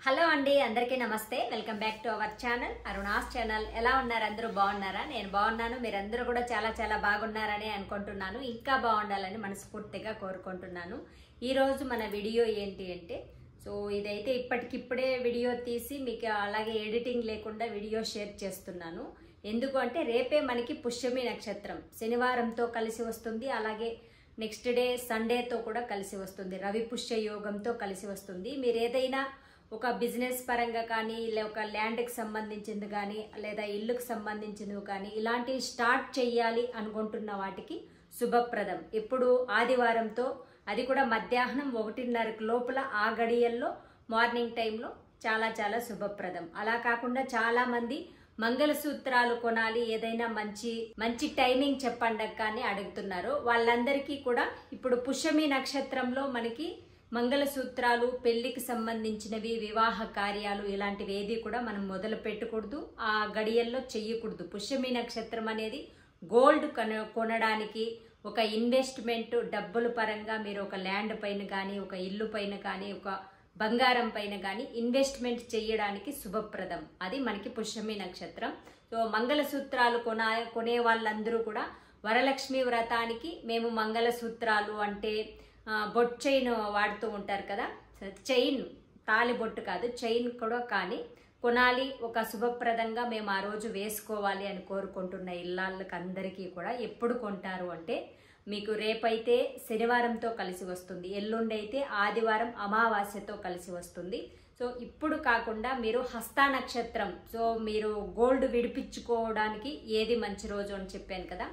Hello అండి, అందరికీ నమస్తే. Welcome back to our channel Aruna's channel. ఎలా ఉన్నారు? అందరూ బాగున్నారా? నేను బాగున్నాను. మీరందరూ కూడా చాలా బాగున్నారని అనుకుంటున్నాను. ఇంకా బాగుండాలని మనస్ఫూర్తిగా కోరుకుంటున్నాను. ఈరోజు మన వీడియో ఏంటి అంటే, సో ఇదైతే ఇప్పటికిప్పుడే వీడియో తీసి మీకు అలాగే ఎడిటింగ్ లేకుండా వీడియో షేర్ చేస్తున్నాను. ఎందుకు అంటే రేపే మనకి పుష్యమి నక్షత్రం శనివారంతో కలిసి వస్తుంది. అలాగే నెక్స్ట్ డే సండేతో కూడా కలిసి వస్తుంది. రవి పుష్య యోగంతో కలిసి వస్తుంది. మీరు ఏదైనా ఒక బిజినెస్ పరంగా కానీ, ఒక ల్యాండ్కి సంబంధించింది కానీ, లేదా ఇల్లుకు సంబంధించినవి కానీ ఇలాంటివి స్టార్ట్ చేయాలి అనుకుంటున్న వాటికి శుభప్రదం. ఎప్పుడు ఆదివారంతో, అది కూడా మధ్యాహ్నం 1:30 లోపల ఆ గడియల్లో మార్నింగ్ టైంలో చాలా శుభప్రదం. అలా కాకుండా చాలా మంది మంగళసూత్రాలు కొనాలి, ఏదైనా మంచి టైమింగ్ చెప్పండి కానీ అడుగుతున్నారు. వాళ్ళందరికీ కూడా ఇప్పుడు పుష్యమి నక్షత్రంలో మనకి మంగళసూత్రాలు, పెళ్లికి సంబంధించినవి, వివాహ కార్యాలు ఇలాంటివి ఏది కూడా మనం మొదలు పెట్టకూడదు, ఆ గడియల్లో చెయ్యకూడదు. పుష్యమి నక్షత్రం అనేది గోల్డ్ కొనడానికి, ఒక ఇన్వెస్ట్మెంట్ డబ్బుల పరంగా మీరు ఒక ల్యాండ్ పైన కానీ, ఒక ఇల్లు పైన కానీ, ఒక బంగారం పైన కానీ ఇన్వెస్ట్మెంట్ చేయడానికి శుభప్రదం. అది మనకి పుష్యమి నక్షత్రం. సో మంగళసూత్రాలు కొనే వాళ్ళందరూ కూడా వరలక్ష్మి వ్రతానికి మేము మంగళసూత్రాలు అంటే బొట్ చైన్ వాడుతూ ఉంటారు కదా, చైన్, తాలి బొట్టు కాదు, చైన్ కూడా కానీ కొనాలి, ఒక శుభప్రదంగా మేము ఆ రోజు వేసుకోవాలి అని కోరుకుంటున్న ఇళ్ళకి అందరికీ కూడా ఎప్పుడు కొంటారు అంటే, మీకు రేపైతే శనివారంతో కలిసి వస్తుంది, ఎల్లుండి అయితే ఆదివారం అమావాస్యతో కలిసి వస్తుంది. సో ఇప్పుడు కాకుండా మీరు హస్త నక్షత్రం, సో మీరు గోల్డ్ విడిపించుకోవడానికి ఏది మంచి రోజు అని చెప్పాను కదా,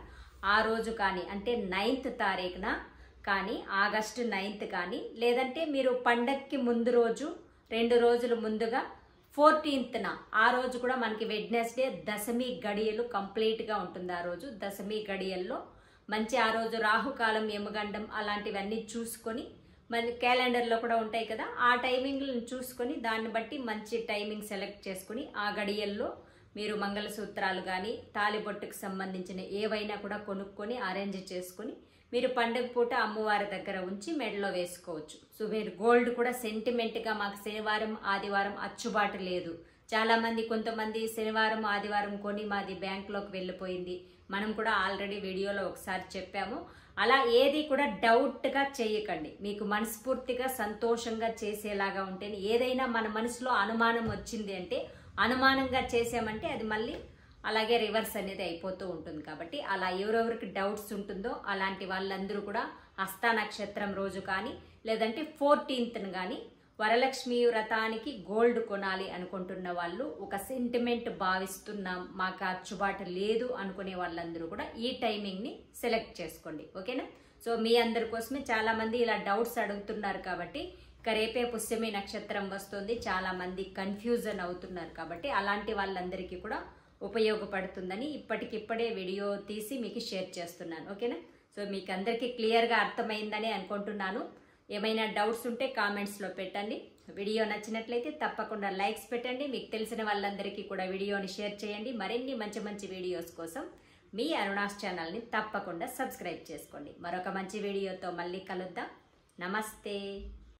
ఆ రోజు కానీ అంటే 9th తారీఖున కానీ, ఆగస్టు 9th కానీ, లేదంటే మీరు పండక్కి ముందు రోజు 2 రోజులు ముందుగా 14th ఆ రోజు కూడా మనకి వెడ్నెస్డే దశమి గడియలు కంప్లీట్గా ఉంటుంది. ఆ రోజు దశమి గడియల్లో మంచి, ఆ రోజు రాహుకాలం, యమగండం అలాంటివన్నీ చూసుకొని, మన క్యాలెండర్లో కూడా ఉంటాయి కదా, ఆ టైమింగ్లను చూసుకొని దాన్ని బట్టి మంచి టైమింగ్ సెలెక్ట్ చేసుకుని ఆ గడియల్లో మీరు మంగళసూత్రాలు కానీ, తాలిబొట్టుకు సంబంధించిన ఏవైనా కూడా కొనుక్కొని అరేంజ్ చేసుకుని మీరు పండుగ పూట అమ్మవారి దగ్గర ఉంచి మెడలో వేసుకోవచ్చు. సో మీరు గోల్డ్ కూడా సెంటిమెంట్గా, మాకు శనివారం ఆదివారం అచ్చుబాటు లేదు, కొంతమంది శనివారం ఆదివారం కొని మాది బ్యాంకులోకి వెళ్ళిపోయింది, మనం కూడా ఆల్రెడీ వీడియోలో ఒకసారి చెప్పాము. అలా ఏది కూడా డౌట్గా చేయకండి. మీకు మనస్ఫూర్తిగా సంతోషంగా చేసేలాగా ఉంటేనే, ఏదైనా మన మనసులో అనుమానం వచ్చింది అంటే, అనుమానంగా చేసామంటే అది మళ్ళీ అలాగే రివర్స్ అనేది అయిపోతూ ఉంటుంది. కాబట్టి అలా ఎవరెవరికి డౌట్స్ ఉంటుందో అలాంటి వాళ్ళందరూ కూడా హస్త నక్షత్రం రోజు కానీ, లేదంటే 14th కానీ వరలక్ష్మి వ్రతానికి గోల్డ్ కొనాలి అనుకుంటున్న వాళ్ళు, ఒక సెంటిమెంట్ భావిస్తున్నాం, మాకు అచ్చుబాటు లేదు అనుకునే వాళ్ళందరూ కూడా ఈ టైమింగ్ని సెలెక్ట్ చేసుకోండి. ఓకేనా? సో మీ అందరి కోసమే చాలా మంది ఇలా డౌట్స్ అడుగుతున్నారు కాబట్టి, ఇక రేపే పుష్యమి నక్షత్రం వస్తుంది, చాలా మంది కన్ఫ్యూజన్ అవుతున్నారు కాబట్టి అలాంటి వాళ్ళందరికీ కూడా ఉపయోగపడుతుందని ఇప్పటికిప్పుడే వీడియో తీసి మీకు షేర్ చేస్తున్నాను. ఓకేనా? సో మీకు అందరికీ క్లియర్గా అర్థమైందని అనుకుంటున్నాను. ఏమైనా డౌట్స్ ఉంటే కామెంట్స్లో పెట్టండి. వీడియో నచ్చినట్లయితే తప్పకుండా లైక్స్ పెట్టండి. మీకు తెలిసిన వాళ్ళందరికీ కూడా వీడియోని షేర్ చేయండి. మరిన్ని మంచి వీడియోస్ కోసం మీ అరుణాస్ ఛానల్ని తప్పకుండా సబ్స్క్రైబ్ చేసుకోండి. మరొక మంచి వీడియోతో మళ్ళీ కలుద్దాం. నమస్తే.